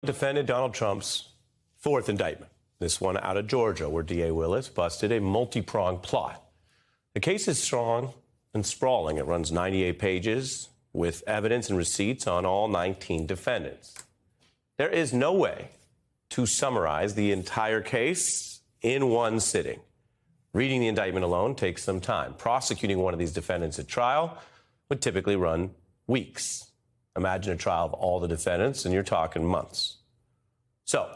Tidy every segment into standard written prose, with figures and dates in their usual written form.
Defended Donald Trump's fourth indictment, this one out of Georgia, where D.A. Willis busted a multi-pronged plot. The case is strong and sprawling. It runs 98 pages with evidence and receipts on all 19 defendants. There is no way to summarize the entire case in one sitting. Reading the indictment alone takes some time. Prosecuting one of these defendants at trial would typically run weeks. Imagine a trial of all the defendants, and you're talking months. So,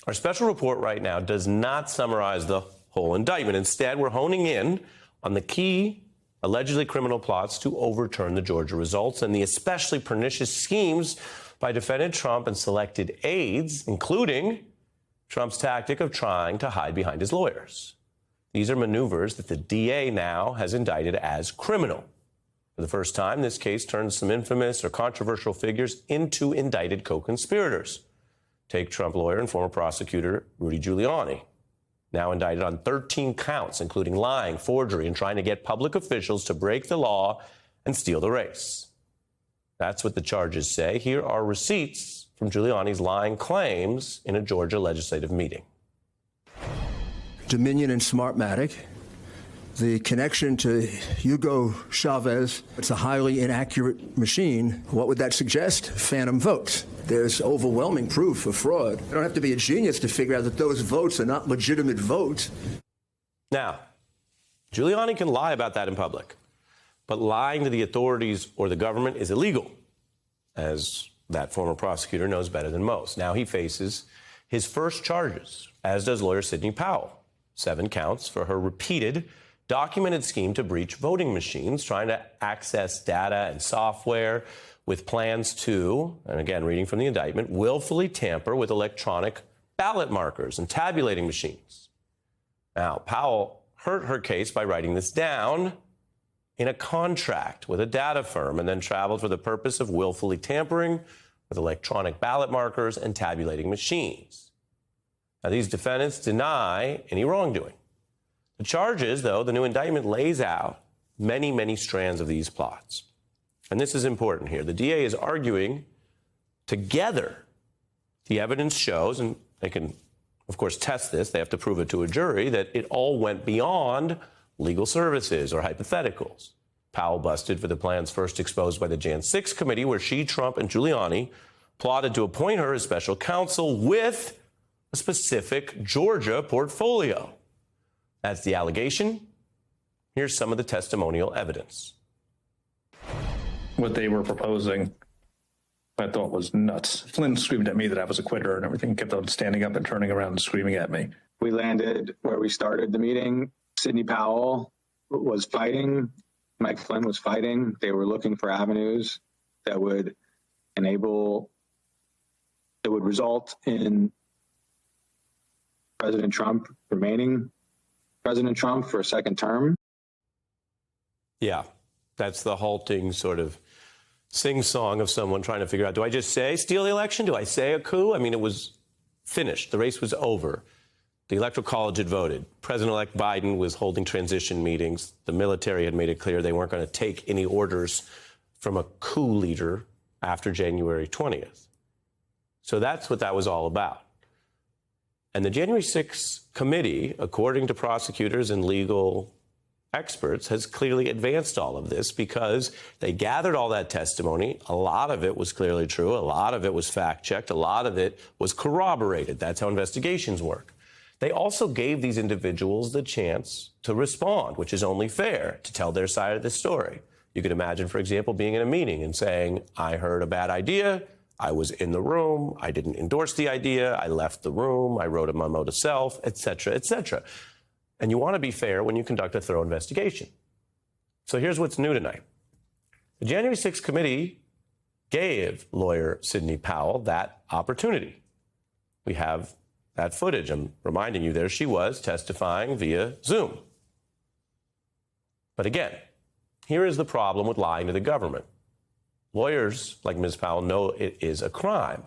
our special report right now does not summarize the whole indictment. Instead, we're honing in on the key, allegedly criminal plots to overturn the Georgia results and the especially pernicious schemes by defendant Trump and selected aides, including Trump's tactic of trying to hide behind his lawyers. These are maneuvers that the DA now has indicted as criminal. For the first time, this case turns some infamous or controversial figures into indicted co-conspirators. Take Trump lawyer and former prosecutor Rudy Giuliani, now indicted on 13 counts, including lying, forgery, and trying to get public officials to break the law and steal the race. That's what the charges say. Here are receipts from Giuliani's lying claims in a Georgia legislative meeting. Dominion and Smartmatic. The connection to Hugo Chavez, it's a highly inaccurate machine. What would that suggest? Phantom votes. There's overwhelming proof of fraud. You don't have to be a genius to figure out that those votes are not legitimate votes. Now, Giuliani can lie about that in public, but lying to the authorities or the government is illegal, as that former prosecutor knows better than most. Now he faces his first charges, as does lawyer Sidney Powell. 7 counts for her repeated documented scheme to breach voting machines, trying to access data and software with plans to, and again, reading from the indictment, willfully tamper with electronic ballot markers and tabulating machines. Now, Powell hurt her case by writing this down in a contract with a data firm and then traveled for the purpose of willfully tampering with electronic ballot markers and tabulating machines. Now, these defendants deny any wrongdoing. The charges, though, the new indictment lays out many, many strands of these plots. And this is important here. The DA is arguing together. The evidence shows, and they can, of course, test this. They have to prove it to a jury, that it all went beyond legal services or hypotheticals. Powell busted for the plans first exposed by the Jan 6 committee, where she, Trump, and Giuliani plotted to appoint her as special counsel with a specific Georgia portfolio. That's the allegation. Here's some of the testimonial evidence. What they were proposing, I thought was nuts. Flynn screamed at me that I was a quitter and everything, kept on standing up and turning around and screaming at me. We landed where we started the meeting. Sidney Powell was fighting. Mike Flynn was fighting. They were looking for avenues that would result in President Trump remaining President Trump for a second term. Yeah, that's the halting sort of sing-song of someone trying to figure out, do I just say steal the election? Do I say a coup? I mean, it was finished. The race was over. The Electoral College had voted. President-elect Biden was holding transition meetings. The military had made it clear they weren't going to take any orders from a coup leader after January 20th. So that's what that was all about. And the January 6th committee, according to prosecutors and legal experts, has clearly advanced all of this because they gathered all that testimony. A lot of it was clearly true. A lot of it was fact-checked. A lot of it was corroborated. That's how investigations work. They also gave these individuals the chance to respond, which is only fair, to tell their side of the story. You could imagine, for example, being in a meeting and saying, I heard a bad idea. I was in the room. I didn't endorse the idea. I left the room. I wrote a memo to self, et cetera, et cetera. And you want to be fair when you conduct a thorough investigation. So here's what's new tonight. The January 6th committee gave lawyer Sidney Powell that opportunity. We have that footage. I'm reminding you, there she was testifying via Zoom. But again, here is the problem with lying to the government. Lawyers like Ms. Powell know it is a crime.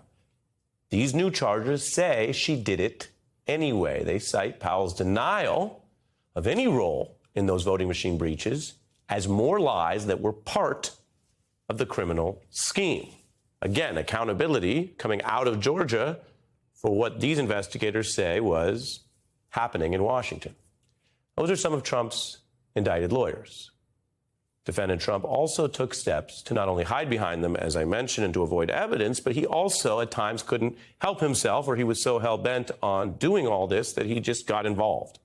These new charges say she did it anyway. They cite Powell's denial of any role in those voting machine breaches as more lies that were part of the criminal scheme. Again, accountability coming out of Georgia for what these investigators say was happening in Washington. Those are some of Trump's indicted lawyers. Defendant Trump also took steps to not only hide behind them, as I mentioned, and to avoid evidence, but he also at times couldn't help himself, or he was so hell-bent on doing all this that he just got involved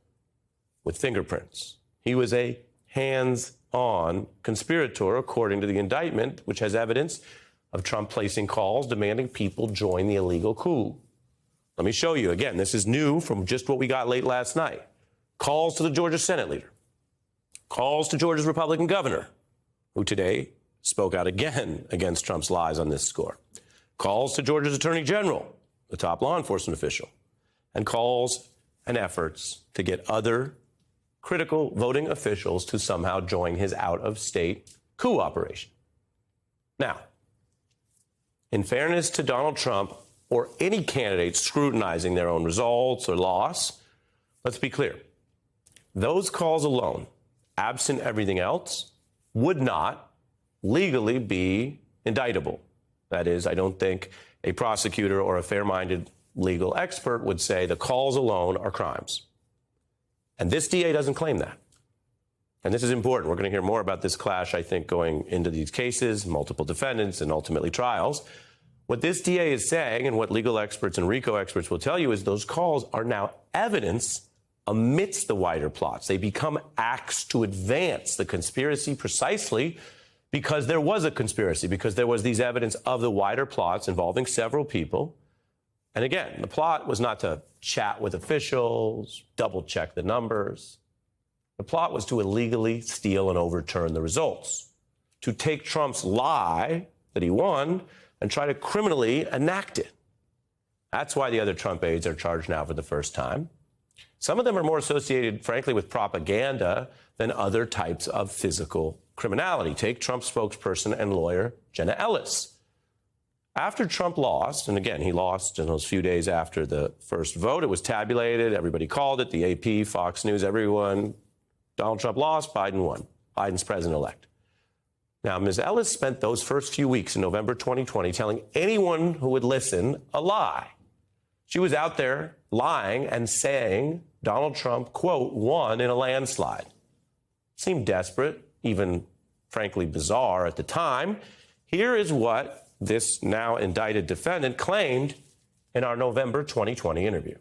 with fingerprints. He was a hands-on conspirator, according to the indictment, which has evidence of Trump placing calls demanding people join the illegal coup. Let me show you. Again, this is new from just what we got late last night. Calls to the Georgia Senate leader. Calls to Georgia's Republican governor, who today spoke out again against Trump's lies on this score. Calls to Georgia's Attorney General, the top law enforcement official, and calls and efforts to get other critical voting officials to somehow join his out-of-state coup operation. Now, in fairness to Donald Trump or any candidate scrutinizing their own results or loss, let's be clear. Those calls alone, absent everything else, would not legally be indictable. That is, I don't think a prosecutor or a fair-minded legal expert would say the calls alone are crimes. And this DA doesn't claim that. And this is important. We're going to hear more about this clash, I think, going into these cases, multiple defendants, and ultimately trials. What this DA is saying, and what legal experts and RICO experts will tell you, is those calls are now evidence amidst the wider plots. They become acts to advance the conspiracy precisely because there was a conspiracy, because there was these evidence of the wider plots involving several people. And again, the plot was not to chat with officials, double check the numbers. The plot was to illegally steal and overturn the results, to take Trump's lie that he won and try to criminally enact it. That's why the other Trump aides are charged now for the first time. Some of them are more associated, frankly, with propaganda than other types of physical criminality. Take Trump spokesperson and lawyer Jenna Ellis. After Trump lost, and again, he lost in those few days after the first vote, it was tabulated, everybody called it, the AP, Fox News, everyone. Donald Trump lost, Biden won. Biden's president-elect. Now, Ms. Ellis spent those first few weeks in November 2020 telling anyone who would listen a lie. She was out there lying and saying Donald Trump, quote, won in a landslide. Seemed desperate, even frankly bizarre at the time. Here is what this now indicted defendant claimed in our November 2020 interview.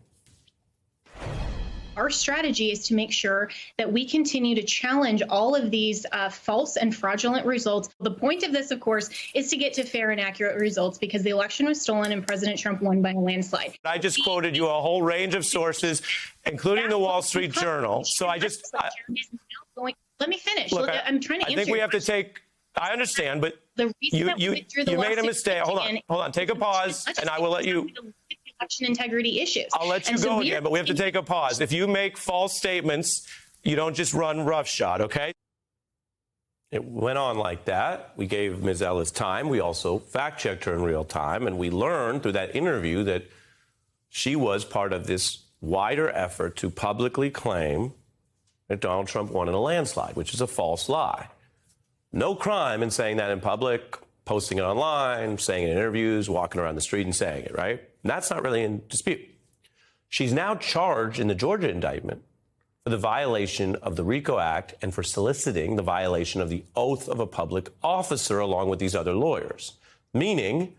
Our strategy is to make sure that we continue to challenge all of these false and fraudulent results. The point of this, of course, is to get to fair and accurate results because the election was stolen and President Trump won by a landslide. I just quoted you a whole range of sources, including the Wall Street Journal. So I just... Let me finish. Look, I'm trying to answer. I think we have to take... I understand, but the reason that we withdrew the you made a lawsuit mistake. Hold on. Take a pause, and I will let you... Election integrity issues. I'll let you go again, but we have to take a pause. If you make false statements, you don't just run roughshod, okay? It went on like that. We gave Ms. Ellis time. We also fact-checked her in real time, and we learned through that interview that she was part of this wider effort to publicly claim that Donald Trump won in a landslide, which is a false lie. No crime in saying that in public, posting it online, saying it in interviews, walking around the street and saying it, right? And that's not really in dispute. She's now charged in the Georgia indictment for the violation of the RICO Act and for soliciting the violation of the oath of a public officer along with these other lawyers, meaning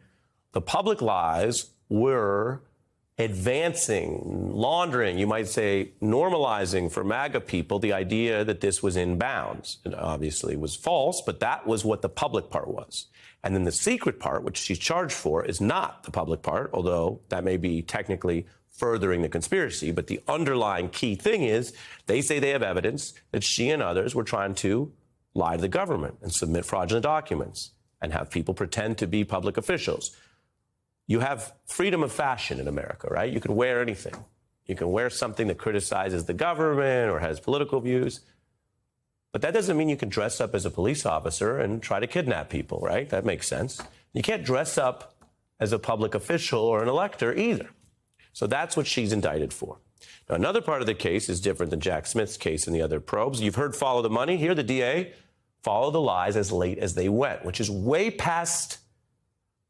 the public lies were advancing, laundering, you might say, normalizing for MAGA people the idea that this was in bounds. It obviously was false, but that was what the public part was. And then the secret part, which she's charged for, is not the public part, although that may be technically furthering the conspiracy. But the underlying key thing is they say they have evidence that she and others were trying to lie to the government and submit fraudulent documents and have people pretend to be public officials. You have freedom of fashion in America, right? You can wear anything. You can wear something that criticizes the government or has political views. But that doesn't mean you can dress up as a police officer and try to kidnap people, right? That makes sense. You can't dress up as a public official or an elector either. So that's what she's indicted for. Now, another part of the case is different than Jack Smith's case and the other probes. You've heard follow the money. Here, the DA followed the lies as late as they went, which is way past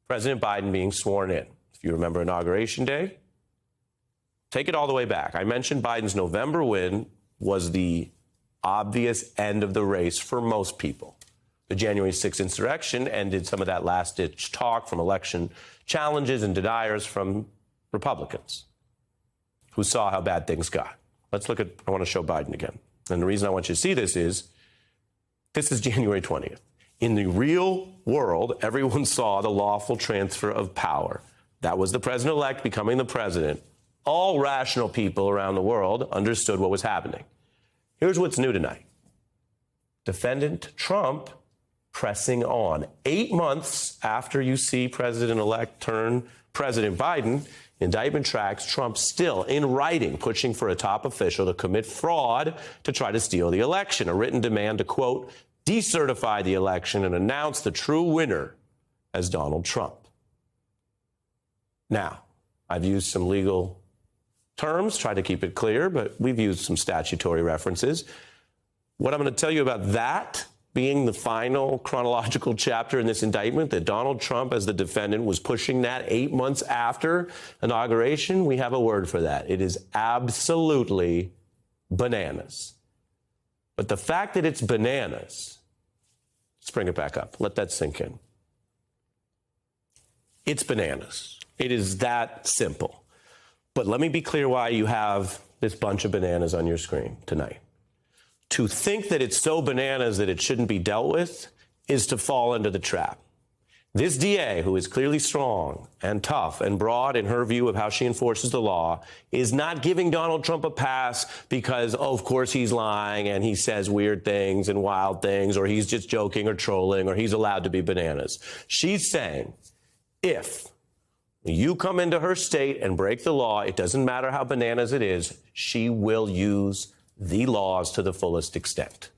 President Biden being sworn in. If you remember Inauguration Day, take it all the way back. I mentioned Biden's November win was the obvious end of the race for most people. The January 6th insurrection ended some of that last-ditch talk from election challenges and deniers from Republicans who saw how bad things got. Let's look at, I want to show Biden again. And the reason I want you to see this is January 20th. In the real world, everyone saw the lawful transfer of power. That was the president-elect becoming the president. All rational people around the world understood what was happening. Here's what's new tonight. Defendant Trump pressing on. 8 months after you see President-elect turn President Biden, indictment tracks Trump still in writing pushing for a top official to commit fraud to try to steal the election. A written demand to, quote, decertify the election and announce the true winner as Donald Trump. Now, I've used some legal terms, tried to keep it clear, but we've used some statutory references. What I'm going to tell you about that being the final chronological chapter in this indictment, that Donald Trump, as the defendant, was pushing that 8 months after inauguration, we have a word for that. It is absolutely bananas. But the fact that it's bananas, let's bring it back up. Let that sink in. It's bananas. It is that simple. But let me be clear why you have this bunch of bananas on your screen tonight. To think that it's so bananas that it shouldn't be dealt with is to fall into the trap. This DA, who is clearly strong and tough and broad in her view of how she enforces the law, is not giving Donald Trump a pass because, oh, of course, he's lying and he says weird things and wild things, or he's just joking or trolling, or he's allowed to be bananas. She's saying if you come into her state and break the law, it doesn't matter how bananas it is, she will use the laws to the fullest extent.